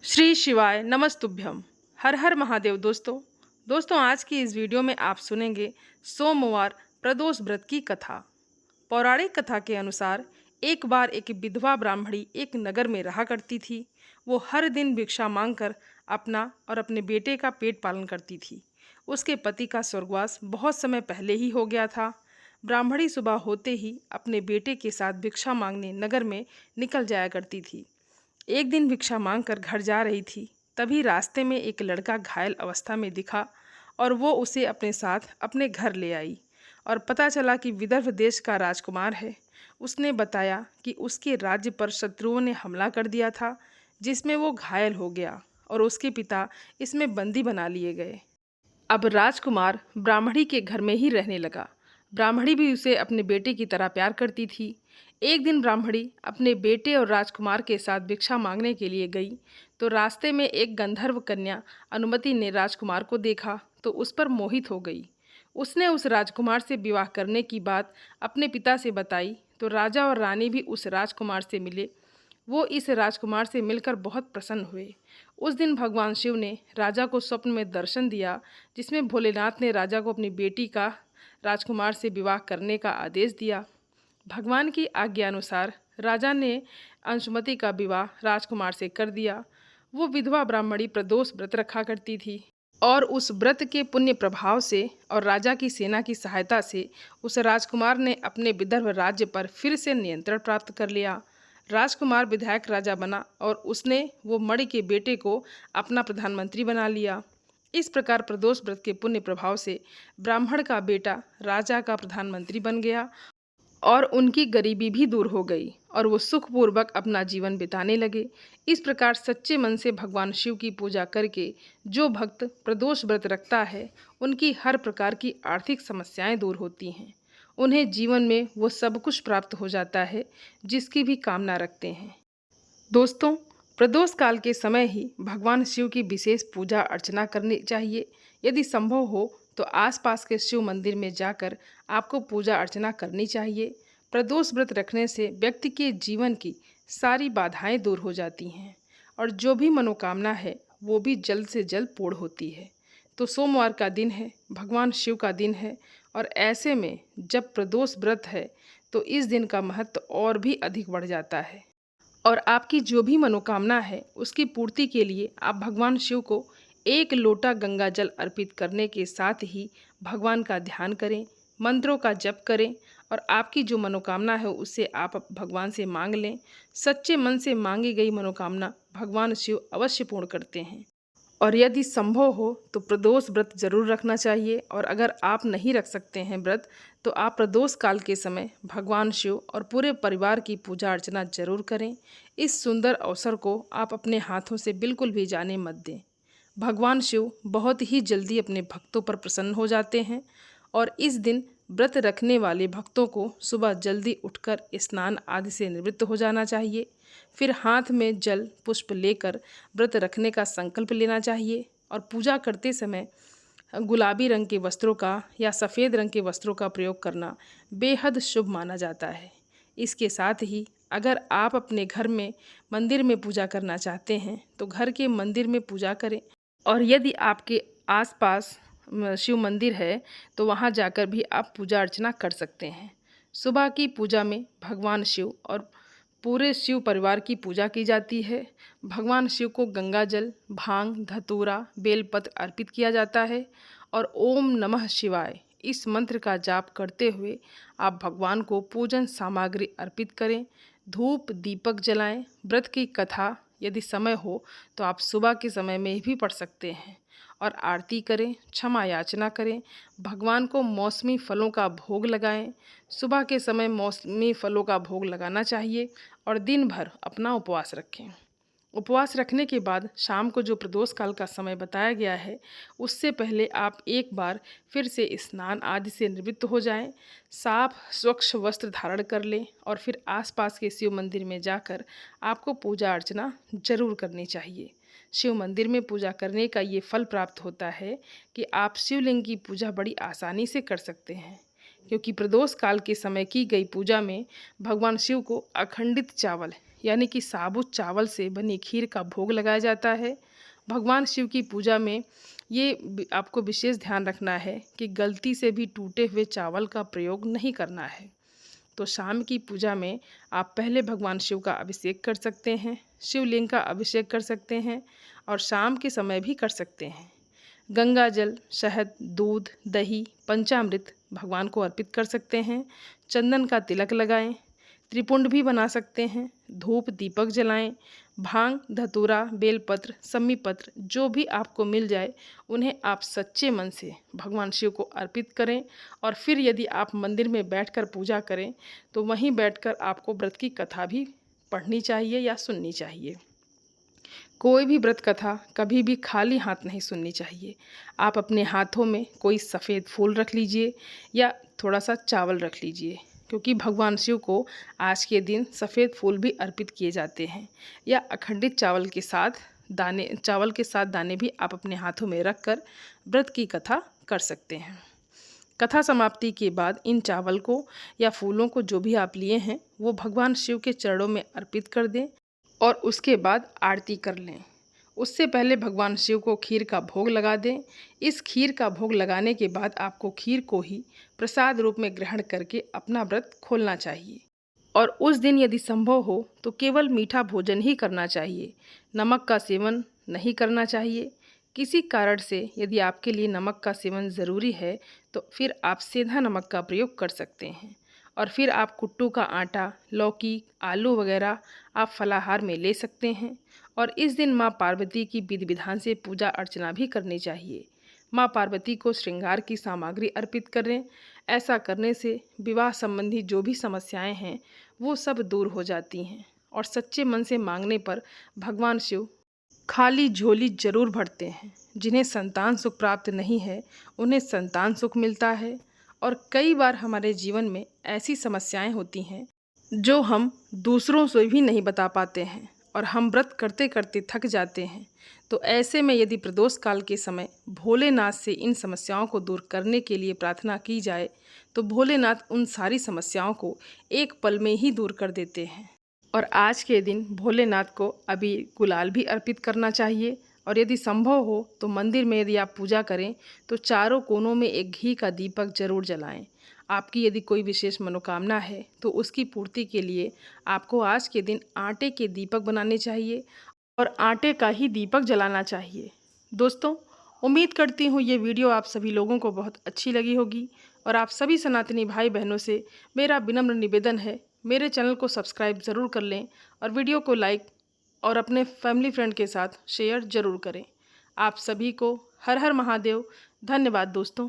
श्री शिवाय नमस्तुभ्यम। हर हर महादेव। दोस्तों आज की इस वीडियो में आप सुनेंगे सोमवार प्रदोष व्रत की कथा। पौराणिक कथा के अनुसार एक बार एक विधवा ब्राह्मणी एक नगर में रहा करती थी। वो हर दिन भिक्षा मांगकर अपना और अपने बेटे का पेट पालन करती थी। उसके पति का स्वर्गवास बहुत समय पहले ही हो गया था। ब्राह्मणी सुबह होते ही अपने बेटे के साथ भिक्षा मांगने नगर में निकल जाया करती थी। एक दिन भिक्षा मांगकर घर जा रही थी, तभी रास्ते में एक लड़का घायल अवस्था में दिखा और वो उसे अपने साथ अपने घर ले आई और पता चला कि विदर्भ देश का राजकुमार है। उसने बताया कि उसके राज्य पर शत्रुओं ने हमला कर दिया था, जिसमें वो घायल हो गया और उसके पिता इसमें बंदी बना लिए गए। अब राजकुमार ब्राह्मणी के घर में ही रहने लगा। ब्राह्मणी भी उसे अपने बेटे की तरह प्यार करती थी। एक दिन ब्राह्मणी अपने बेटे और राजकुमार के साथ भिक्षा मांगने के लिए गई तो रास्ते में एक गंधर्व कन्या अनुमति ने राजकुमार को देखा तो उस पर मोहित हो गई। उसने उस राजकुमार से विवाह करने की बात अपने पिता से बताई तो राजा और रानी भी उस राजकुमार से मिले। वो इस राजकुमार से मिलकर बहुत प्रसन्न हुए। उस दिन भगवान शिव ने राजा को स्वप्न में दर्शन दिया, जिसमें भोलेनाथ ने राजा को अपनी बेटी का राजकुमार से विवाह करने का आदेश दिया। भगवान की आज्ञा अनुसार राजा ने अंशुमति का विवाह राजकुमार से कर दिया। वो विधवा ब्राह्मणी प्रदोष व्रत रखा करती थी और उस व्रत के पुण्य प्रभाव से और राजा की सेना की सहायता से उस राजकुमार ने अपने विदर्भ राज्य पर फिर से नियंत्रण प्राप्त कर लिया। राजकुमार विधायक राजा बना और उसने वो मणि के बेटे को अपना प्रधानमंत्री बना लिया। इस प्रकार प्रदोष व्रत के पुण्य प्रभाव से ब्राह्मण का बेटा राजा का प्रधानमंत्री बन गया और उनकी गरीबी भी दूर हो गई और वो सुखपूर्वक अपना जीवन बिताने लगे। इस प्रकार सच्चे मन से भगवान शिव की पूजा करके जो भक्त प्रदोष व्रत रखता है, उनकी हर प्रकार की आर्थिक समस्याएं दूर होती हैं। उन्हें जीवन में वो सब कुछ प्राप्त हो जाता है जिसकी भी कामना रखते हैं। दोस्तों, प्रदोष काल के समय ही भगवान शिव की विशेष पूजा अर्चना करनी चाहिए। यदि संभव हो तो आसपास के शिव मंदिर में जाकर आपको पूजा अर्चना करनी चाहिए। प्रदोष व्रत रखने से व्यक्ति के जीवन की सारी बाधाएं दूर हो जाती हैं और जो भी मनोकामना है वो भी जल्द से जल्द पूर्ण होती है। तो सोमवार का दिन है, भगवान शिव का दिन है और ऐसे में जब प्रदोष व्रत है तो इस दिन का महत्व और भी अधिक बढ़ जाता है और आपकी जो भी मनोकामना है उसकी पूर्ति के लिए आप भगवान शिव को एक लोटा गंगा जल अर्पित करने के साथ ही भगवान का ध्यान करें, मंत्रों का जप करें और आपकी जो मनोकामना है उससे आप भगवान से मांग लें। सच्चे मन से मांगी गई मनोकामना भगवान शिव अवश्य पूर्ण करते हैं। और यदि संभव हो तो प्रदोष व्रत जरूर रखना चाहिए और अगर आप नहीं रख सकते हैं व्रत तो आप प्रदोष काल के समय भगवान शिव और पूरे परिवार की पूजा अर्चना जरूर करें। इस सुंदर अवसर को आप अपने हाथों से बिल्कुल भी जाने मत दें। भगवान शिव बहुत ही जल्दी अपने भक्तों पर प्रसन्न हो जाते हैं और इस दिन व्रत रखने वाले भक्तों को सुबह जल्दी उठकर स्नान आदि से निवृत्त हो जाना चाहिए। फिर हाथ में जल पुष्प लेकर व्रत रखने का संकल्प लेना चाहिए और पूजा करते समय गुलाबी रंग के वस्त्रों का या सफ़ेद रंग के वस्त्रों का प्रयोग करना बेहद शुभ माना जाता है। इसके साथ ही अगर आप अपने घर में मंदिर में पूजा करना चाहते हैं तो घर के मंदिर में पूजा करें और यदि आपके आसपास शिव मंदिर है तो वहाँ जाकर भी आप पूजा अर्चना कर सकते हैं। सुबह की पूजा में भगवान शिव और पूरे शिव परिवार की पूजा की जाती है। भगवान शिव को गंगा जल, भांग, धतूरा, बेलपत्र अर्पित किया जाता है और ओम नमः शिवाय इस मंत्र का जाप करते हुए आप भगवान को पूजन सामग्री अर्पित करें। धूप दीपक जलाएं। व्रत की कथा यदि समय हो तो आप सुबह के समय में भी पढ़ सकते हैं और आरती करें, क्षमा याचना करें। भगवान को मौसमी फलों का भोग लगाएं। सुबह के समय मौसमी फलों का भोग लगाना चाहिए और दिन भर अपना उपवास रखें। उपवास रखने के बाद शाम को जो प्रदोष काल का समय बताया गया है उससे पहले आप एक बार फिर से स्नान आदि से निवृत्त हो जाएं। साफ स्वच्छ वस्त्र धारण कर लें और फिर आसपास के शिव मंदिर में जाकर आपको पूजा अर्चना जरूर करनी चाहिए। शिव मंदिर में पूजा करने का ये फल प्राप्त होता है कि आप शिवलिंग की पूजा बड़ी आसानी से कर सकते हैं, क्योंकि प्रदोष काल के समय की गई पूजा में भगवान शिव को अखंडित चावल यानी कि साबुत चावल से बनी खीर का भोग लगाया जाता है। भगवान शिव की पूजा में आपको विशेष ध्यान रखना है कि गलती से भी टूटे हुए चावल का प्रयोग नहीं करना है। तो शाम की पूजा में आप पहले भगवान शिव का अभिषेक कर सकते हैं, शिवलिंग का अभिषेक कर सकते हैं और शाम के समय भी कर सकते हैं। गंगा जल, शहद, दूध, दही, पंचामृत भगवान को अर्पित कर सकते हैं। चंदन का तिलक लगाएं, त्रिपुंड भी बना सकते हैं, धूप दीपक जलाएं, भांग, धतूरा, बेलपत्र, सम्मी पत्र जो भी आपको मिल जाए उन्हें आप सच्चे मन से भगवान शिव को अर्पित करें। और फिर यदि आप मंदिर में बैठकर पूजा करें तो वहीं बैठकर आपको व्रत की कथा भी पढ़नी चाहिए या सुननी चाहिए। कोई भी व्रत कथा कभी भी खाली हाथ नहीं सुननी चाहिए। आप अपने हाथों में कोई सफ़ेद फूल रख लीजिए या थोड़ा सा चावल रख लीजिए, क्योंकि भगवान शिव को आज के दिन सफ़ेद फूल भी अर्पित किए जाते हैं। या अखंडित चावल के साथ दाने भी आप अपने हाथों में रखकर व्रत की कथा कर सकते हैं। कथा समाप्ति के बाद इन चावल को या फूलों को जो भी आप लिए हैं वो भगवान शिव के चरणों में अर्पित कर दें और उसके बाद आरती कर लें। उससे पहले भगवान शिव को खीर का भोग लगा दें। इस खीर का भोग लगाने के बाद आपको खीर को ही प्रसाद रूप में ग्रहण करके अपना व्रत खोलना चाहिए। और उस दिन यदि संभव हो तो केवल मीठा भोजन ही करना चाहिए, नमक का सेवन नहीं करना चाहिए। किसी कारण से यदि आपके लिए नमक का सेवन ज़रूरी है तो फिर आप सेंधा नमक का प्रयोग कर सकते हैं। और फिर आप कुट्टू का आटा, लौकी, आलू वगैरह आप फलाहार में ले सकते हैं। और इस दिन माँ पार्वती की विधि विधान से पूजा अर्चना भी करनी चाहिए। माँ पार्वती को श्रृंगार की सामग्री अर्पित करें। ऐसा करने से विवाह संबंधी जो भी समस्याएं हैं वो सब दूर हो जाती हैं और सच्चे मन से मांगने पर भगवान शिव खाली झोली जरूर भरते हैं। जिन्हें संतान सुख प्राप्त नहीं है उन्हें संतान सुख मिलता है। और कई बार हमारे जीवन में ऐसी समस्याएं होती हैं जो हम दूसरों से भी नहीं बता पाते हैं और हम व्रत करते करते थक जाते हैं। तो ऐसे में यदि प्रदोष काल के समय भोलेनाथ से इन समस्याओं को दूर करने के लिए प्रार्थना की जाए तो भोलेनाथ उन सारी समस्याओं को एक पल में ही दूर कर देते हैं। और आज के दिन भोलेनाथ को अबीर गुलाल भी अर्पित करना चाहिए। और यदि संभव हो तो मंदिर में यदि आप पूजा करें तो चारों कोनों में एक घी का दीपक जरूर जलाएं। आपकी यदि कोई विशेष मनोकामना है तो उसकी पूर्ति के लिए आपको आज के दिन आटे के दीपक बनाने चाहिए और आटे का ही दीपक जलाना चाहिए। दोस्तों, उम्मीद करती हूँ ये वीडियो आप सभी लोगों को बहुत अच्छी लगी होगी। और आप सभी सनातनी भाई बहनों से मेरा विनम्र निवेदन है, मेरे चैनल को सब्सक्राइब ज़रूर कर लें और वीडियो को लाइक और अपने फैमिली फ्रेंड के साथ शेयर ज़रूर करें। आप सभी को हर हर महादेव। धन्यवाद दोस्तों।